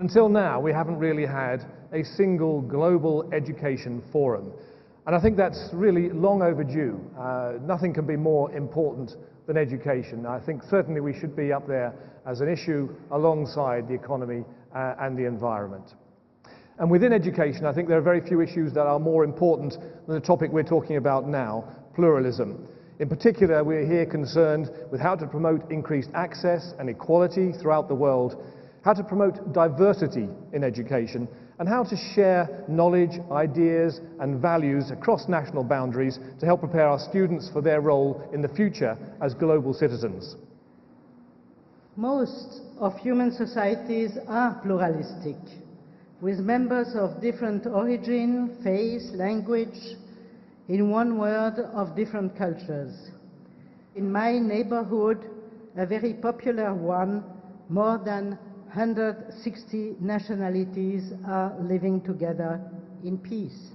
Until now, we haven't really had a single global education forum. And I think that's really long overdue. Nothing can be more important than education. I think certainly we should be up there as an issue alongside the economy and the environment. And within education, I think there are very few issues that are more important than the topic we're talking about now, pluralism. In particular, we're here concerned with how to promote increased access and equality throughout the world, how to promote diversity in education, and how to share knowledge, ideas, and values across national boundaries to help prepare our students for their role in the future as global citizens. Most of human societies are pluralistic, with members of different origin, faith, language, in one word, of different cultures. In my neighborhood, a very popular one, more than 160 nationalities are living together in peace.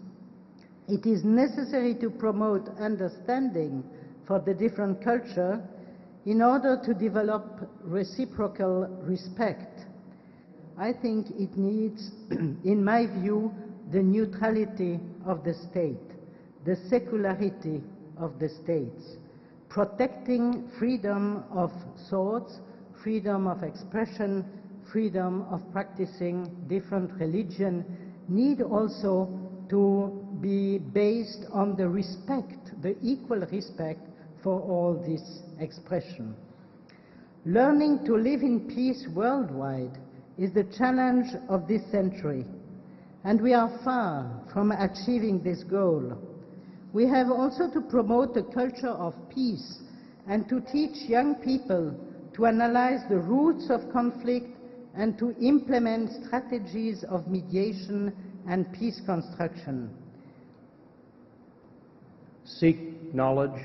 It is necessary to promote understanding for the different culture in order to develop reciprocal respect. I think it needs, in my view, the neutrality of the state, the secularity of the states, protecting freedom of thoughts, freedom of expression, freedom of practicing different religion, need also to be based on the respect, the equal respect for all this expression. Learning to live in peace worldwide is the challenge of this century, and we are far from achieving this goal. We have also to promote a culture of peace and to teach young people to analyze the roots of conflict and to implement strategies of mediation and peace construction. Seek knowledge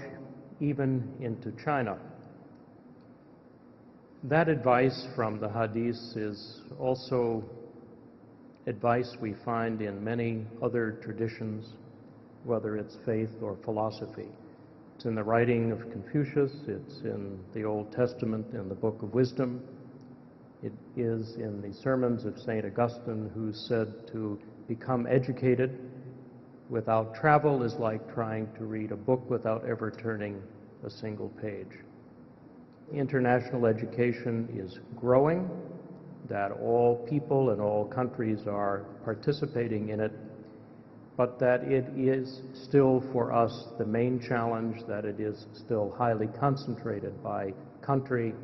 even into China. That advice from the Hadiths is also advice we find in many other traditions, whether it's faith or philosophy. It's in the writing of Confucius, it's in the Old Testament, in the Book of Wisdom. It is in the sermons of St. Augustine, who said to become educated without travel is like trying to read a book without ever turning a single page. International education is growing, that all people in all countries are participating in it, but that it is still for us the main challenge, that it is still highly concentrated by country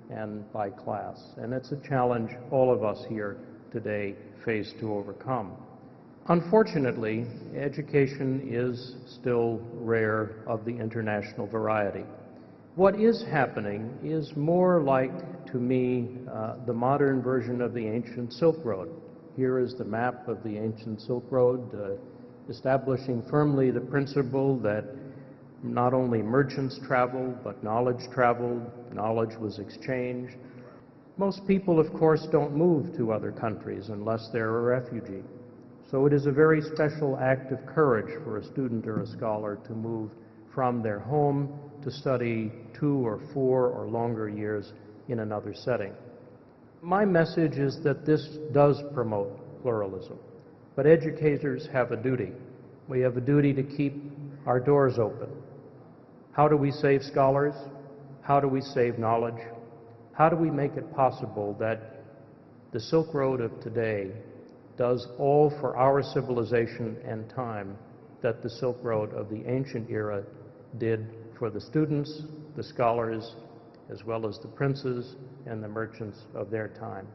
and by class. And it's a challenge all of us here today face to overcome. Unfortunately, education is still rare of the international variety. What is happening is more like, to me, the modern version of the ancient Silk Road. Here is the map of the ancient Silk Road, establishing firmly the principle that not only merchants traveled, but knowledge traveled, knowledge was exchanged. Most people, of course, don't move to other countries unless they're a refugee. So it is a very special act of courage for a student or a scholar to move from their home to study 2 or 4 or longer years in another setting. My message is that this does promote pluralism, but educators have a duty. We have a duty to keep our doors open. How do we save scholars? How do we save knowledge? How do we make it possible that the Silk Road of today does all for our civilization and time that the Silk Road of the ancient era did for the students, the scholars, as well as the princes and the merchants of their time?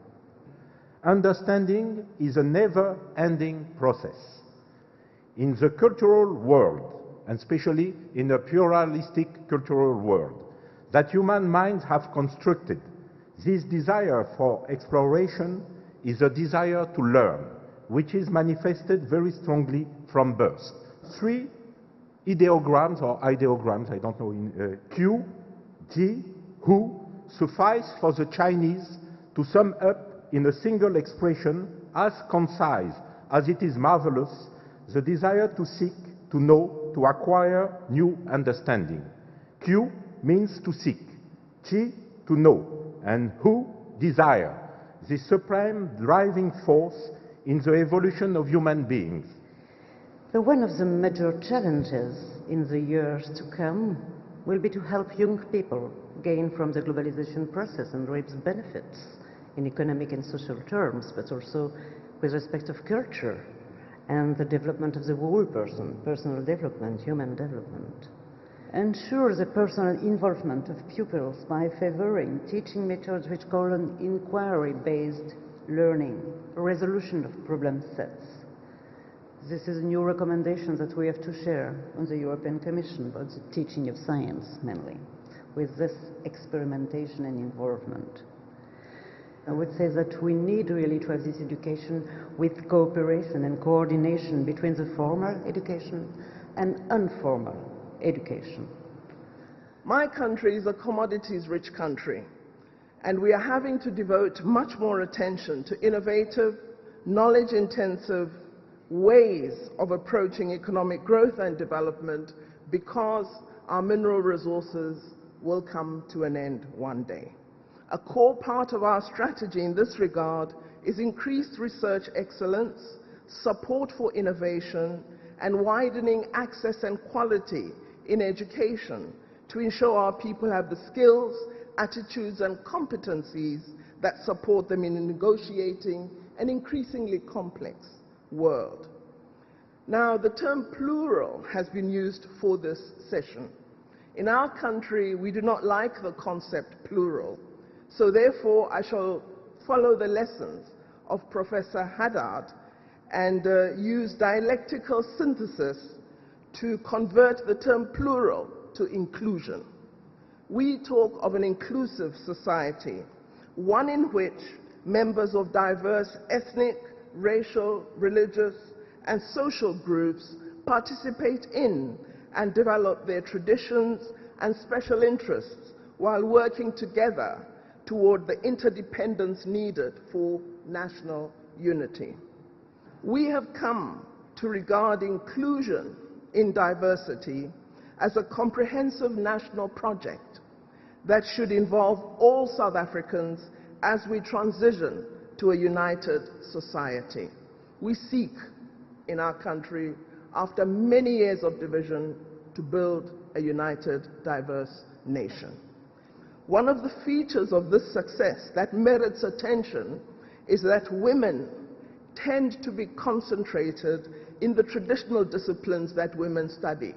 Understanding is a never-ending process. In the cultural world, and especially in a pluralistic cultural world, that human minds have constructed, this desire for exploration is a desire to learn, which is manifested very strongly from birth. 3 ideograms or ideograms, I don't know, in Q, G, who, suffice for the Chinese to sum up in a single expression as concise as it is marvelous, the desire to seek, to know, to acquire new understanding. Q means to seek, G to know, and who, desire. the supreme driving force in the evolution of human beings. So one of the major challenges in the years to come will be to help young people gain from the globalization process and reap the benefits in economic and social terms, but also with respect of culture and the development of the whole person, personal development, human development. Ensure the personal involvement of pupils by favoring teaching methods which call on inquiry-based learning, resolution of problem sets. This is a new recommendation that we have to share on the European Commission about the teaching of science, mainly, with this experimentation and involvement. I would say that we need really to have this education with cooperation and coordination between the formal education and informal education. My country is a commodities-rich country, and we are having to devote much more attention to innovative, knowledge-intensive ways of approaching economic growth and development, because our mineral resources will come to an end one day. A core part of our strategy in this regard is increased research excellence, support for innovation, and widening access and quality in education to ensure our people have the skills, attitudes, and competencies that support them in negotiating an increasingly complex world. Now, the term plural has been used for this session. In our country, we do not like the concept plural. So therefore, I shall follow the lessons of Professor Haddad and use dialectical synthesis to convert the term plural to inclusion. We talk of an inclusive society, one in which members of diverse ethnic, racial, religious, and social groups participate in and develop their traditions and special interests while working together toward the interdependence needed for national unity. We have come to regard inclusion in diversity as a comprehensive national project that should involve all South Africans as we transition to a united society. We seek in our country, after many years of division, to build a united, diverse nation. One of the features of this success that merits attention is that women tend to be concentrated in the traditional disciplines that women study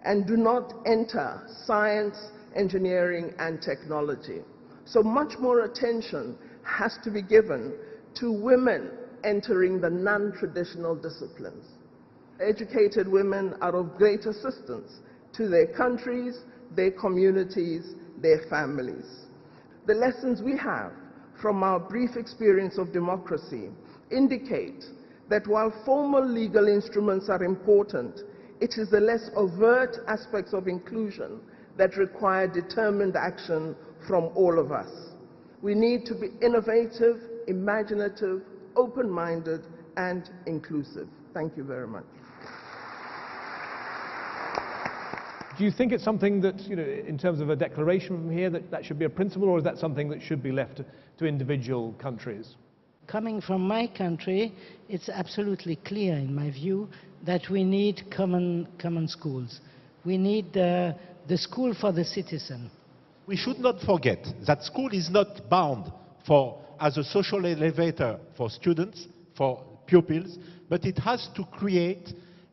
and do not enter science, engineering, and technology. So much more attention has to be given to women entering the non-traditional disciplines. Educated women are of great assistance to their countries, their communities, their families. The lessons we have from our brief experience of democracy indicate that while formal legal instruments are important, it is the less overt aspects of inclusion that require determined action from all of us. We need to be innovative, imaginative, open-minded, and inclusive. Thank you very much. Do you think it's something that, in terms of a declaration from here, that should be a principle, or is that something that should be left to individual countries? Coming from my country, it's absolutely clear, in my view, that we need common schools. We need the school for the citizen. We should not forget that school is not bound as a social elevator for students, for pupils, but it has to create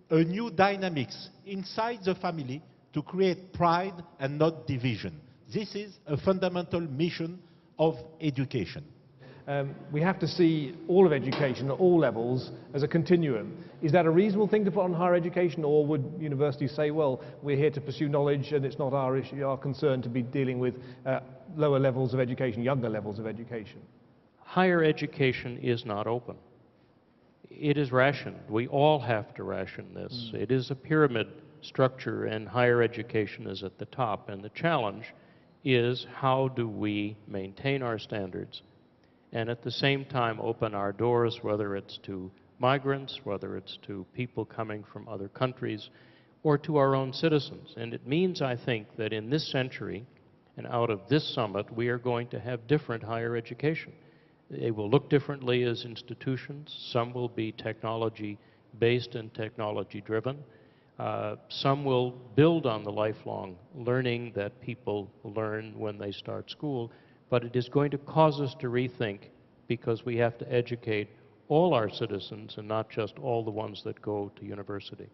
a new dynamics inside the family to create pride and not division. This is a fundamental mission of education. We have to see all of education at all levels as a continuum. Is that a reasonable thing to put on higher education, or would universities say, well, we're here to pursue knowledge and it's not our issue, our concern to be dealing with lower levels of education, younger levels of education? Higher education is not open. It is rationed. We all have to ration this. It is a pyramid structure, and higher education is at the top. And the challenge is, how do we maintain our standards and at the same time open our doors, whether it's to migrants, whether it's to people coming from other countries, or to our own citizens. And it means, I think, that in this century and out of this summit, we are going to have different higher education. They will look differently as institutions. Some will be technology-based and technology-driven. Some will build on the lifelong learning that people learn when they start school, but it is going to cause us to rethink, because we have to educate all our citizens and not just all the ones that go to university.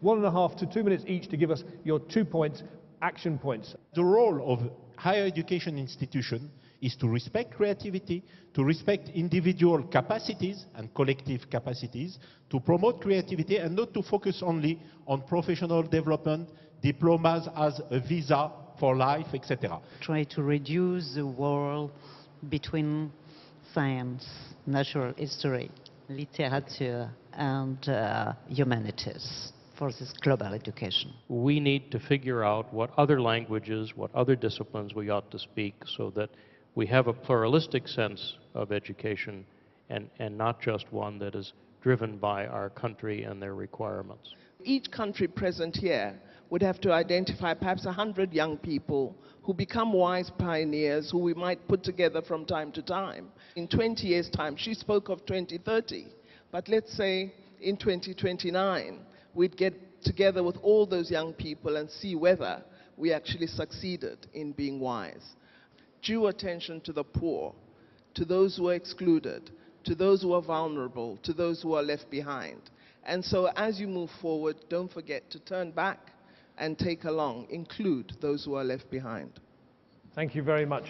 1.5 to 2 minutes each to give us your 2 points, action points. The role of higher education institution is to respect creativity, to respect individual capacities and collective capacities, to promote creativity and not to focus only on professional development, diplomas as a visa for life, etc. Try to reduce the wall between science, natural history, literature and humanities for this global education. We need to figure out what other languages, what other disciplines we ought to speak, so that we have a pluralistic sense of education and not just one that is driven by our country and their requirements. Each country present here would have to identify perhaps 100 young people who become wise pioneers who we might put together from time to time. In 20 years' time, she spoke of 2030, but let's say in 2029, we'd get together with all those young people and see whether we actually succeeded in being wise. Due attention to the poor, to those who are excluded, to those who are vulnerable, to those who are left behind. And so as you move forward, don't forget to turn back and take along, include those who are left behind. Thank you very much.